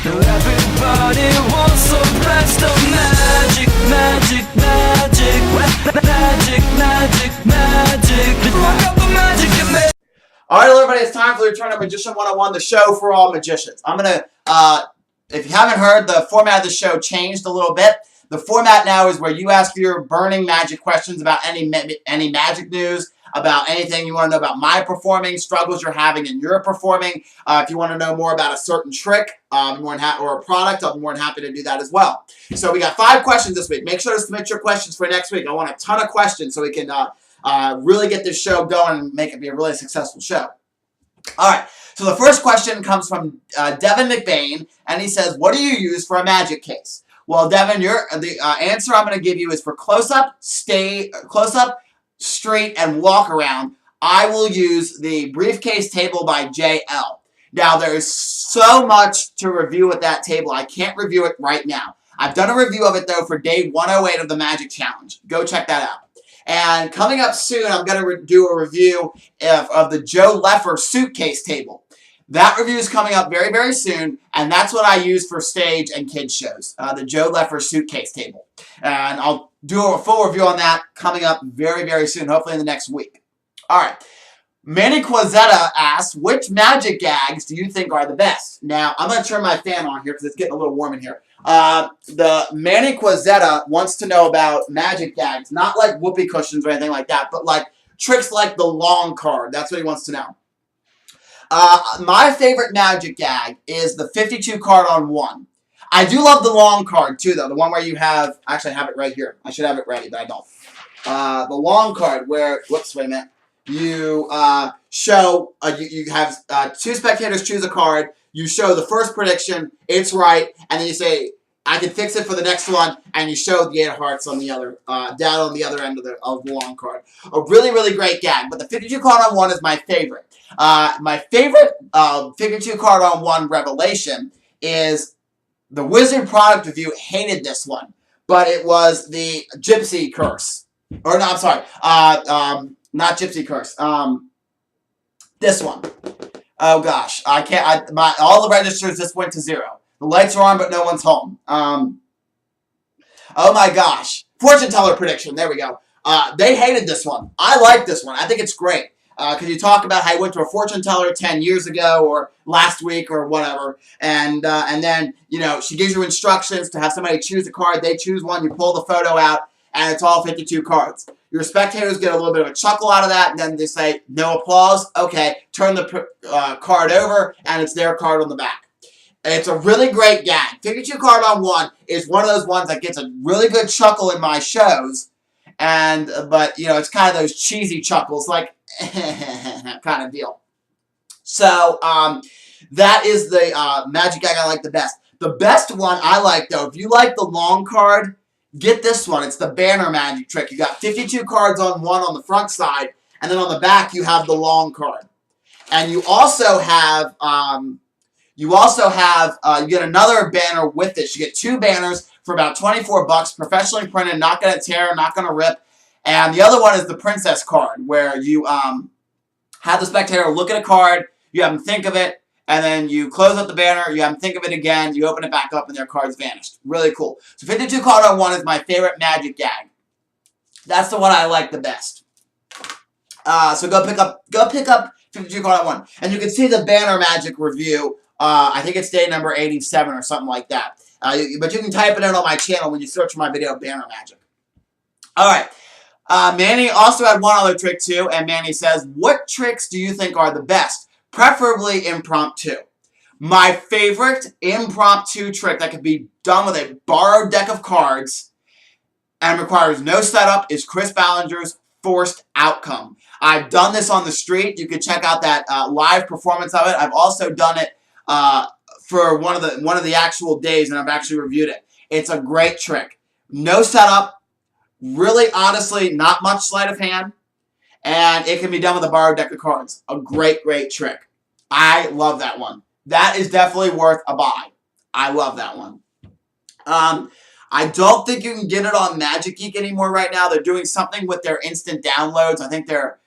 Everybody wants some blast of magic, magic, magic, magic, magic, magic. I got the magic in me. All right, everybody, it's time for the Return of Magician 101, the show for all magicians. I'm going to, if you haven't heard, the format of the show changed a little bit. The format now is where you ask your burning magic questions about any magic news, about anything you want to know about my performing, struggles you're having in your performing. If you want to know more about a certain trick or a product, I'm more than happy to do that as well. So we got 5 questions this week. Make sure to submit your questions for next week. I want a ton of questions so we can really get this show going and make it be a really successful show. All right, so the first question comes from Devin McBain, and he says, what do you use for a magic case? Well, Devin, the answer I'm going to give you is for close-up, straight, and walk around. I will use the briefcase table by JL. Now, there is so much to review with that table. I can't review it right now. I've done a review of it, though, for day 108 of the Magic Challenge. Go check that out. And coming up soon, I'm going to do a review of the Joe Leffer suitcase table. That review is coming up very, very soon, and that's what I use for stage and kids shows, the Joe Leffer suitcase table. And I'll do a full review on that coming up very, very soon, hopefully in the next week. All right. Manny Quazetta asks, which magic gags do you think are the best? Now, I'm going to turn my fan on here because it's getting a little warm in here. The Manny Quazetta wants to know about magic gags, not like whoopee cushions or anything like that, but like tricks like the long card. That's what he wants to know. My favorite magic gag is the 52 card on 1. I do love the long card too, though. The one where you have, actually I have it right here. I should have it ready, but I don't. The long card where, whoops, wait a minute. You show, you have 2 spectators choose a card. You show the first prediction, it's right, and then you say, I can fix it for the next one, and you show the 8 of hearts on the other, down on the other end of the long card. A really, really great gag, but the 52 card on 1 is my favorite. My favorite 52 card on 1 revelation is the Wizard product review hated this one, but it was the Gypsy Curse. Or no, I'm sorry, not Gypsy Curse. This one. Oh gosh, I can't. All the registers just went to 0. The lights are on, but no one's home. Oh my gosh, fortune teller prediction. There we go. They hated this one. I like this one. I think it's great. Because you talk about how you went to a fortune teller 10 years ago or last week or whatever, and then, you know, she gives you instructions to have somebody choose a card. They choose one, you pull the photo out, and it's all 52 cards. Your spectators get a little bit of a chuckle out of that, and then they say, no applause. Okay, turn the card over, and it's their card on the back. It's a really great gag. 52 card on 1 is one of those ones that gets a really good chuckle in my shows, but, you know, it's kind of those cheesy chuckles, like, kind of deal. So, that is the magic gag I like the best. The best one I like, though, if you like the long card, get this one. It's the banner magic trick. You got 52 cards on 1 on the front side, and then on the back you have the long card. And you also have, you get another banner with this. You get 2 banners for about 24 bucks, professionally printed, not going to tear, not going to rip. And the other one is the princess card, where you have the spectator look at a card, you have them think of it, and then you close up the banner, you have them think of it again, you open it back up, and their card's vanished. Really cool. So 52 card on 1 is my favorite magic gag. That's the one I like the best. So go pick up 52 card on 1. And you can see the banner magic review. I think it's day number 87 or something like that. But you can type it in on my channel when you search for my video, Banner Magic. All right. Manny also had one other trick too, and Manny says, what tricks do you think are the best? Preferably impromptu. My favorite impromptu trick that could be done with a borrowed deck of cards and requires no setup is Chris Ballinger's Forced Outcome. I've done this on the street. You can check out that live performance of it. I've also done it for one of the actual days, and I've actually reviewed it. It's a great trick. No setup. Really, honestly, not much sleight of hand, and it can be done with a borrowed deck of cards. A great, great trick. I love that one. That is definitely worth a buy. I love that one. I don't think you can get it on Magic Geek anymore right now. They're doing something with their instant downloads. I think they're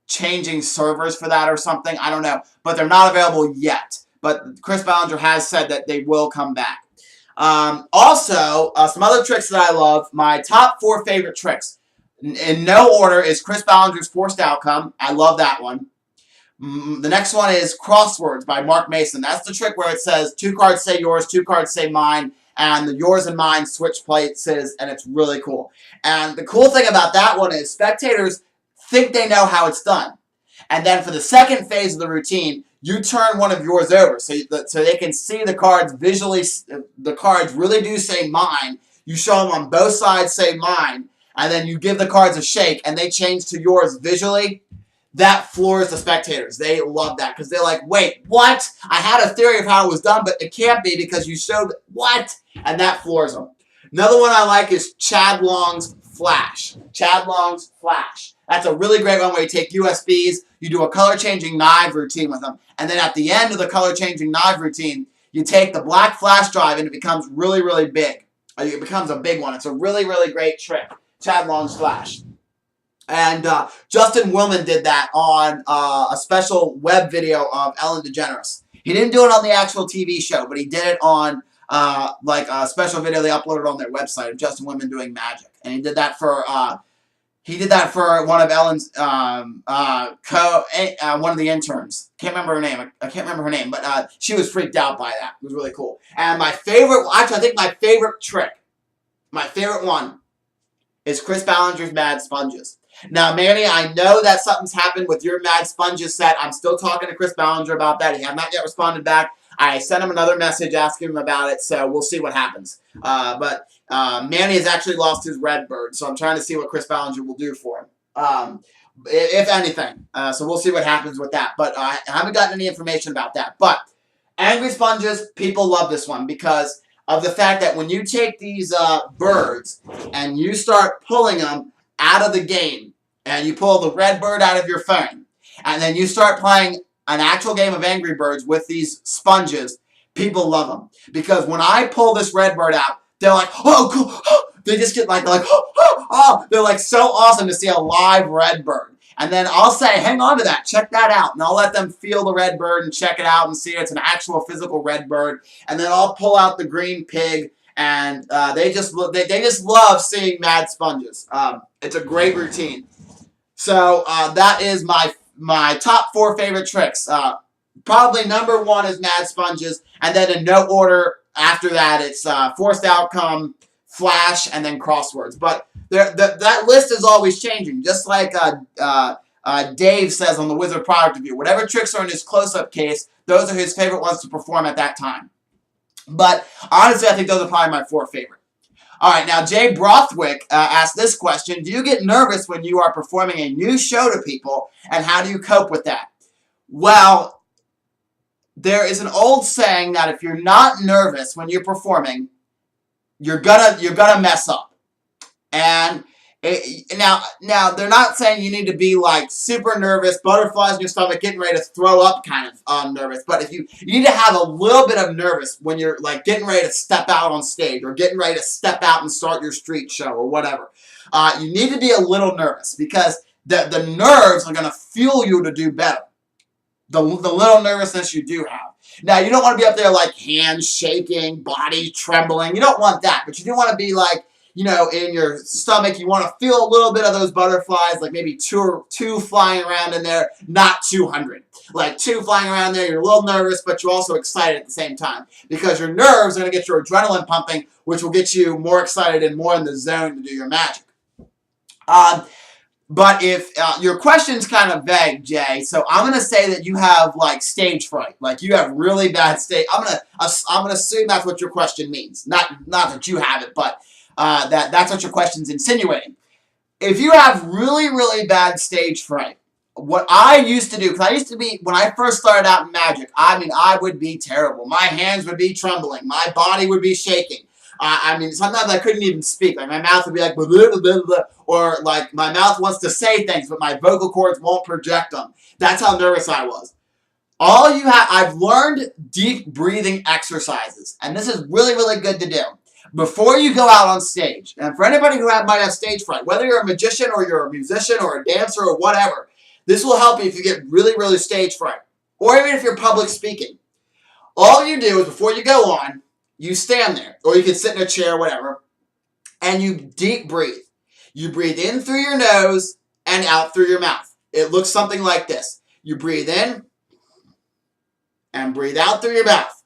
changing servers for that or something. I don't know. But they're not available yet. but Chris Ballinger has said that they will come back. Also, some other tricks that I love. My top 4 favorite tricks, in no order, is Chris Ballinger's Forced Outcome. I love that one. The next one is Crosswords by Mark Mason. That's the trick where it says 2 cards say yours, 2 cards say mine, and the yours and mine switch places, and it's really cool. And the cool thing about that one is spectators think they know how it's done. And then for the second phase of the routine, you turn one of yours over so they can see the cards visually. The cards really do say mine. You show them on both sides say mine, and then you give the cards a shake, and they change to yours visually. That floors the spectators. They love that because they're like, wait, what? I had a theory of how it was done, but it can't be because you showed what? And that floors them. Another one I like is Chad Long's Flash. Chad Long's Flash. That's a really great one where you take USBs, you do a color-changing knife routine with them, and then at the end of the color-changing knife routine, you take the black flash drive and it becomes really, really big. It becomes a big one. It's a really, really great trick. Chad Long's Flash. And Justin Willman did that on a special web video of Ellen DeGeneres. He didn't do it on the actual TV show, but he did it on like a special video they uploaded on their website of Justin Willman doing magic. And he did that for one of Ellen's one of the interns. Can't remember her name. I can't remember her name, but she was freaked out by that. It was really cool. And my favorite, actually, I think my favorite trick, my favorite one, is Chris Ballinger's Mad Sponges. Now, Manny, I know that something's happened with your Mad Sponges set. I'm still talking to Chris Ballinger about that. He has not yet responded back. I sent him another message asking him about it, so we'll see what happens. But Manny has actually lost his Redbird, so I'm trying to see what Chris Ballinger will do for him, if anything. So we'll see what happens with that. But I haven't gotten any information about that. But Angry Sponges, people love this one because of the fact that when you take these birds and you start pulling them out of the game, and you pull the red bird out of your phone, and then you start playing an actual game of Angry Birds with these sponges, people love them. Because when I pull this red bird out, they're like, oh, cool. Oh. They just get like, oh. They're like so awesome to see a live red bird. And then I'll say, hang on to that, check that out. And I'll let them feel the red bird and check it out and see it's an actual physical red bird. And then I'll pull out the green pig. And they just love seeing Mad Sponges. It's a great routine. So that is my top 4 favorite tricks. Probably number 1 is Mad Sponges, and then in no order after that it's Forced Outcome, Flash, and then Crosswords. But that list is always changing. Just like Dave says on the Wizard Product Review, whatever tricks are in his close-up case, those are his favorite ones to perform at that time. But honestly, I think those are probably my 4 favorite. All right, now Jay Brothwick asked this question. Do you get nervous when you are performing a new show to people, and how do you cope with that? Well, there is an old saying that if you're not nervous when you're performing, you're gonna mess up. And now they're not saying you need to be like super nervous, butterflies in your stomach, getting ready to throw up kind of nervous. But if you need to have a little bit of nervous when you're like getting ready to step out on stage or getting ready to step out and start your street show or whatever. You need to be a little nervous because the nerves are going to fuel you to do better. The little nervousness you do have. Now, you don't want to be up there like hands shaking, body trembling. You don't want that. But you do want to be like, you know, in your stomach, you want to feel a little bit of those butterflies, like maybe two flying around in there, not 200. Like 2 flying around there, you're a little nervous, but you're also excited at the same time. Because your nerves are going to get your adrenaline pumping, which will get you more excited and more in the zone to do your magic. But if your question's kind of vague, Jay, so I'm going to say that you have like stage fright. Like you have really bad stage. I'm gonna assume that's what your question means. Not that you have it, but that's what your question's insinuating. If you have really, really bad stage fright, what I used to do, because I used to be, when I first started out in magic, I mean, I would be terrible. My hands would be trembling. My body would be shaking. I mean, sometimes I couldn't even speak. Like, my mouth would be like, blah, blah, blah, blah, or like, my mouth wants to say things, but my vocal cords won't project them. That's how nervous I was. I've learned deep breathing exercises, and this is really, really good to do. Before you go out on stage, and for anybody who might have stage fright, whether you're a magician or you're a musician or a dancer or whatever, this will help you if you get really, really stage fright, or even if you're public speaking. All you do is before you go on, you stand there, or you can sit in a chair, whatever, and you deep breathe. You breathe in through your nose and out through your mouth. It looks something like this. You breathe in and breathe out through your mouth.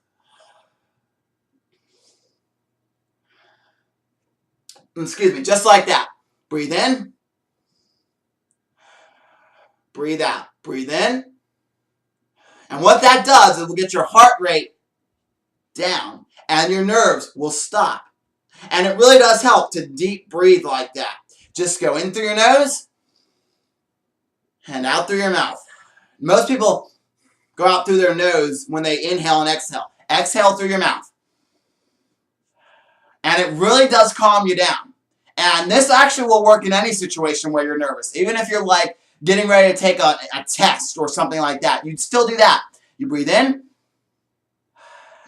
Excuse me, just like that. Breathe in, breathe out. Breathe in. And what that does is it will get your heart rate down and your nerves will stop. And it really does help to deep breathe like that. Just go in through your nose and out through your mouth. Most people go out through their nose when they inhale and exhale. Exhale through your mouth. And it really does calm you down. And this actually will work in any situation where you're nervous. Even if you're like getting ready to take a test or something like that, you'd still do that. You breathe in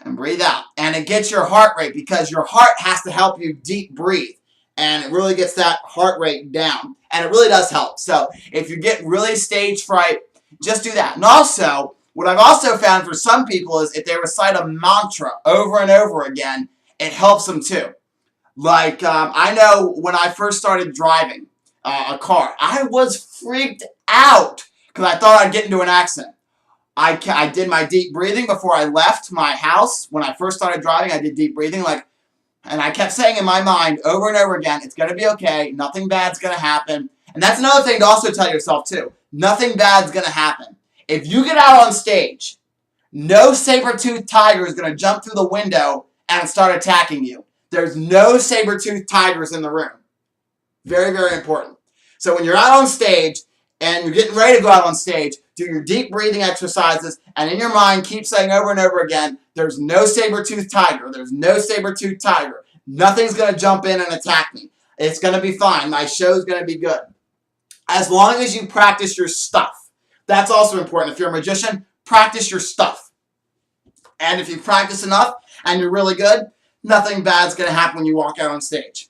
and breathe out. And it gets your heart rate because your heart has to help you deep breathe. And it really gets that heart rate down. And it really does help. So if you get really stage fright, just do that. And also, what I've also found for some people is if they recite a mantra over and over again, it helps them too. Like, I know when I first started driving a car, I was freaked out because I thought I'd get into an accident. I did my deep breathing before I left my house. When I first started driving, I did deep breathing, and I kept saying in my mind over and over again, it's going to be okay, nothing bad's going to happen. And that's another thing to also tell yourself too. Nothing bad's going to happen. If you get out on stage, no saber-toothed tiger is going to jump through the window and start attacking you. There's no saber-toothed tigers in the room. Very, very important. So when you're out on stage and you're getting ready to go out on stage, do your deep breathing exercises, and in your mind, keep saying over and over again, there's no saber-toothed tiger. There's no saber-toothed tiger. Nothing's going to jump in and attack me. It's going to be fine. My show's going to be good. As long as you practice your stuff. That's also important. If you're a magician, practice your stuff. And if you practice enough and you're really good, nothing bad's going to happen when you walk out on stage.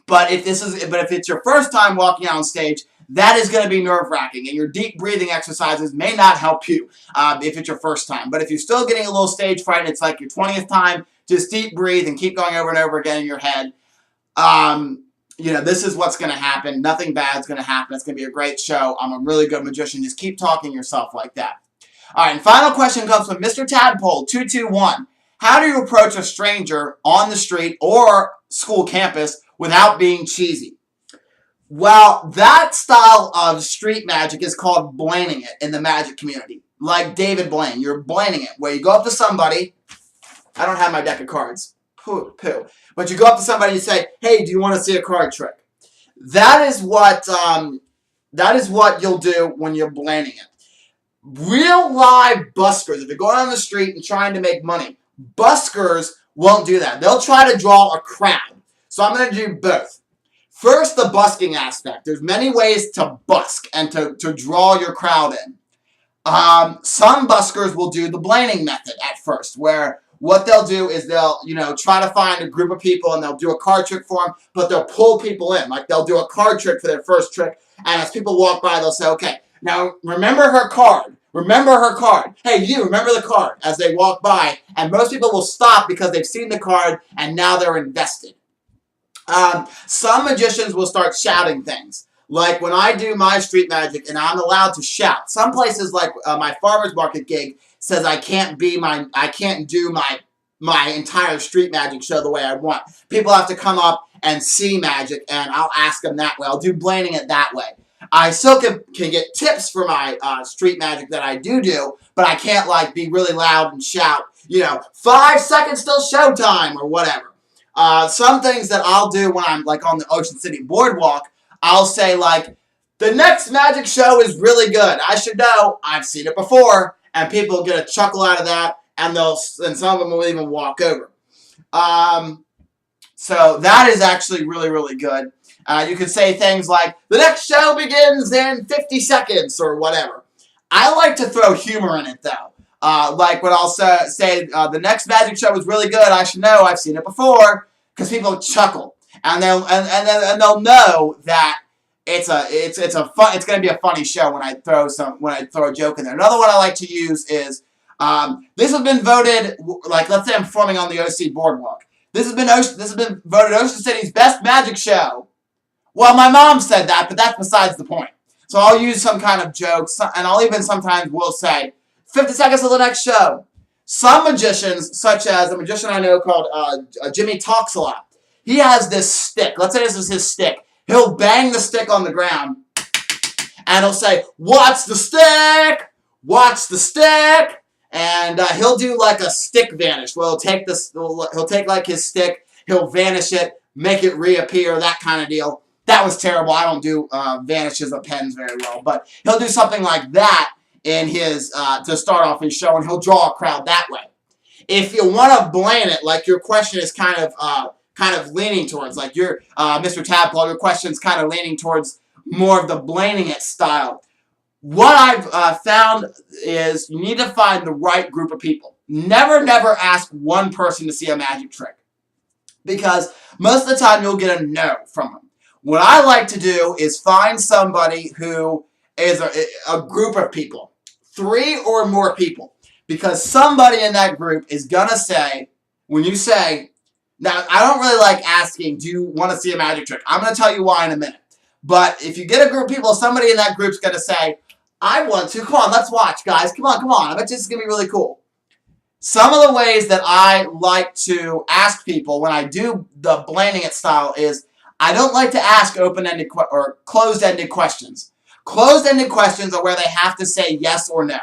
But if it's your first time walking out on stage, that is going to be nerve-wracking, and your deep breathing exercises may not help you if it's your first time. But if you're still getting a little stage fright and it's like your 20th time, just deep breathe and keep going over and over again in your head. This is what's going to happen. Nothing bad's going to happen. It's going to be a great show. I'm a really good magician. Just keep talking yourself like that. All right, and final question comes from Mr. Tadpole 221. How do you approach a stranger on the street or school campus without being cheesy? Well, that style of street magic is called blaining it in the magic community. Like David Blaine, you're blaining it, where you go up to somebody. I don't have my deck of cards. Poo. But you go up to somebody and say, hey, do you want to see a card trick? That is what you'll do when you're blaining it. Real live buskers, if you're going on the street and trying to make money, buskers won't do that. They'll try to draw a crowd. So I'm going to do both. First, the busking aspect. There's many ways to busk and to draw your crowd in. Some buskers will do the blaining method at first, where what they'll do is they'll, try to find a group of people and they'll do a card trick for them, but they'll pull people in. Like they'll do a card trick for their first trick, and as people walk by, they'll say, okay, now remember her card. Remember her card. Hey, you, remember the card, as they walk by. And most people will stop because they've seen the card and now they're invested. Some magicians will start shouting things. Like when I do my street magic and I'm allowed to shout. Some places like my farmer's market gig says I can't do my entire street magic show the way I want. People have to come up and see magic and I'll ask them that way. I'll do blaining it that way. I still can get tips for my street magic that I do, but I can't be really loud and shout, 5 seconds till showtime or whatever. Some things that I'll do when I'm on the Ocean City Boardwalk, I'll say the next magic show is really good. I should know. I've seen it before, and people get a chuckle out of that, and some of them will even walk over. So that is actually really, really good. You could say things like, the next show begins in 50 seconds or whatever. I like to throw humor in it, though. Like when I'll say the next magic show is really good, I should know, I've seen it before, because people chuckle. And they'll know that it's going to be a funny show when I throw a joke in there. Another one I like to use is This has been voted, like, let's say I'm performing on the OC Boardwalk. This has been voted Ocean City's best magic show. Well, my mom said that, but that's besides the point. So I'll use some kind of joke, and I'll even sometimes will say, 50 seconds of the next show. Some magicians, such as a magician I know called Jimmy Talks a Lot, he has this stick. Let's say this is his stick. He'll bang the stick on the ground, and he'll say, "Watch the stick! Watch the stick!" And he'll do like a stick vanish. Well, he'll take like his stick, he'll vanish it, make it reappear, that kind of deal. That was terrible. I don't do vanishes of pens very well, but he'll do something like that in his to start off his show, and he'll draw a crowd that way. If you want to blame it, like your question is kind of leaning towards, like your Mr. Tadpole, your question's kind of leaning towards more of the blaming it style. What I've found is you need to find the right group of people. Never ask one person to see a magic trick, because most of the time you'll get a no from them. What I like to do is find somebody who is a group of people, 3 or more people, because somebody in that group is gonna say, when you say, now I don't really like asking, do you want to see a magic trick? I'm gonna tell you why in a minute. But if you get a group of people, somebody in that group's gonna say, I want to. Come on, let's watch, guys. Come on. I bet this is gonna be really cool. Some of the ways that I like to ask people when I do the blanding it style is I don't like to ask open-ended or closed-ended questions. Closed-ended questions are where they have to say yes or no.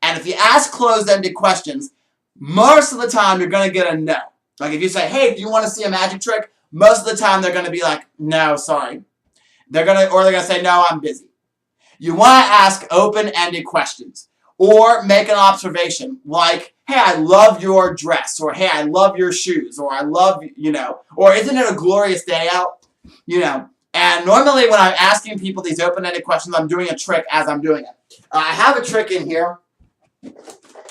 And if you ask closed-ended questions, most of the time you're going to get a no. Like if you say, hey, do you want to see a magic trick? Most of the time they're going to be like, no, sorry. They're going to say, no, I'm busy. You want to ask open-ended questions or make an observation like, hey, I love your dress, or hey, I love your shoes, or I love, or isn't it a glorious day out? And normally when I'm asking people these open-ended questions, I'm doing a trick as I'm doing it. I have a trick in here. And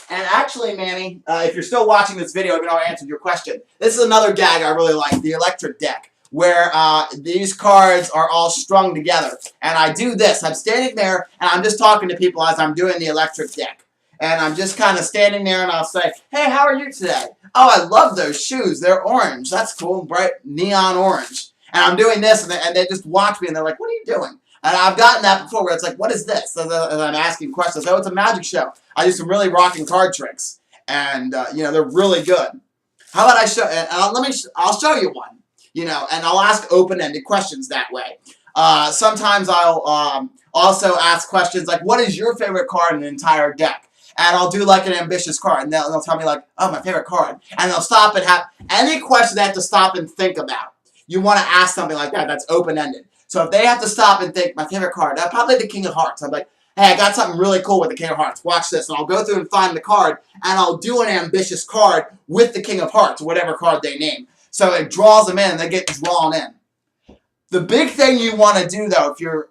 actually, Manny, if you're still watching this video, even though I answered your question, this is another gag I really like, the electric deck, where these cards are all strung together. And I do this. I'm standing there, and I'm just talking to people as I'm doing the electric deck. And I'm just kind of standing there, and I'll say, hey, how are you today? Oh, I love those shoes. They're orange. That's cool, bright neon orange. And I'm doing this, and they just watch me, and they're like, what are you doing? And I've gotten that before where it's like, what is this? And I'm asking questions. Oh, it's a magic show. I do some really rocking card tricks. And, they're really good. How about I show, I'll show you one, and I'll ask open-ended questions that way. Sometimes I'll also ask questions like, what is your favorite card in the entire deck? And I'll do like an ambitious card. And they'll tell me like, oh, my favorite card. And they'll stop and have any question they have to stop and think about. You want to ask something like that that's open-ended. So if they have to stop and think, my favorite card, probably the King of Hearts. I'm like, hey, I got something really cool with the King of Hearts. Watch this. And I'll go through and find the card, and I'll do an ambitious card with the King of Hearts, whatever card they name. So it draws them in, and they get drawn in. The big thing you want to do, though, if you're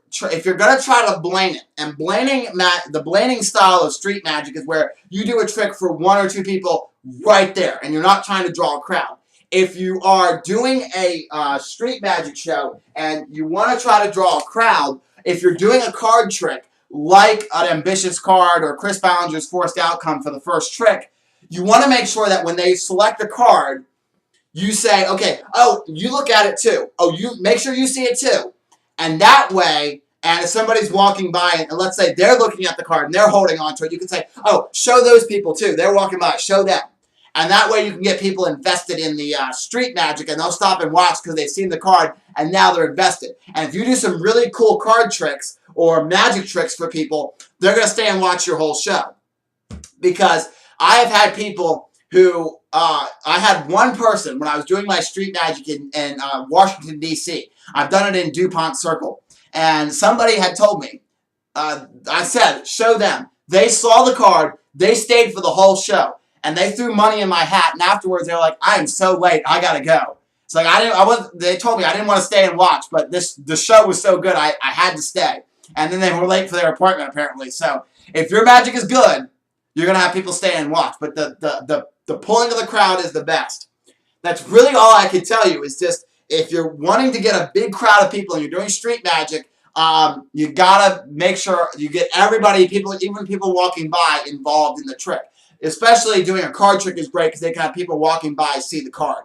going to try to blame it, and the blaming style of street magic is where you do a trick for 1 or 2 people right there, and you're not trying to draw a crowd. If you are doing a street magic show and you want to try to draw a crowd, if you're doing a card trick like an ambitious card or Chris Ballinger's Forced Outcome for the first trick, you want to make sure that when they select a card, you say, okay, oh, you look at it too. Oh, you make sure you see it too. And that way, and if somebody's walking by and let's say they're looking at the card and they're holding on to it, you can say, oh, show those people too. They're walking by, show them. And that way you can get people invested in the street magic, and they'll stop and watch because they've seen the card, and now they're invested. And if you do some really cool card tricks or magic tricks for people, they're going to stay and watch your whole show. Because I have had people who, I had one person when I was doing my street magic in Washington, D.C. I've done it in DuPont Circle. And somebody had told me, I said, show them. They saw the card. They stayed for the whole show. And they threw money in my hat, and afterwards they were like, I am so late, I gotta go. It's like they told me I didn't want to stay and watch, but the show was so good I had to stay. And then they were late for their appointment apparently. So if your magic is good, you're gonna have people stay and watch. But the pulling of the crowd is the best. That's really all I can tell you is just if you're wanting to get a big crowd of people and you're doing street magic, you gotta make sure you get everybody, even people walking by, involved in the trick. Especially doing a card trick is great because they can have people walking by see the card.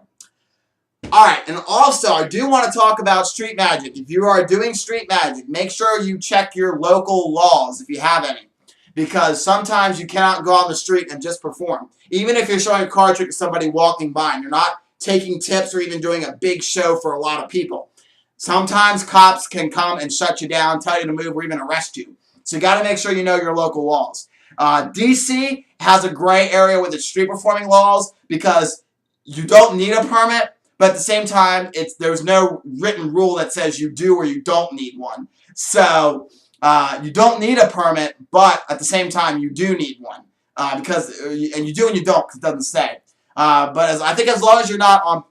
Alright, and also I do want to talk about street magic. If you are doing street magic, make sure you check your local laws if you have any. Because sometimes you cannot go on the street and just perform. Even if you're showing a card trick to somebody walking by and you're not taking tips or even doing a big show for a lot of people. Sometimes cops can come and shut you down, tell you to move, or even arrest you. So you got to make sure you know your local laws. DC has a gray area with its street performing laws because you don't need a permit, but at the same time, there's no written rule that says you do or you don't need one. So you don't need a permit, but at the same time, you do need one and you do and you don't because it doesn't say. But I think as long as you're not on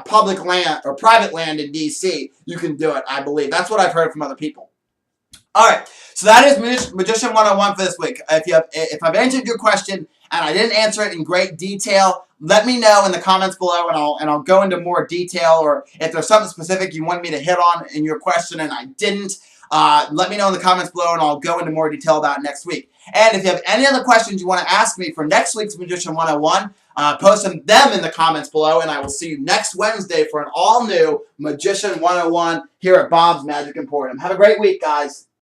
public land or private land in DC, you can do it. I believe that's what I've heard from other people. All right, so that is Magician 101 for this week. If I've answered your question and I didn't answer it in great detail, let me know in the comments below, and I'll go into more detail. Or if there's something specific you wanted me to hit on in your question and I didn't, let me know in the comments below, and I'll go into more detail about it next week. And if you have any other questions you want to ask me for next week's Magician 101, post them in the comments below, and I will see you next Wednesday for an all-new Magician 101 here at Bob's Magic Emporium. Have a great week, guys.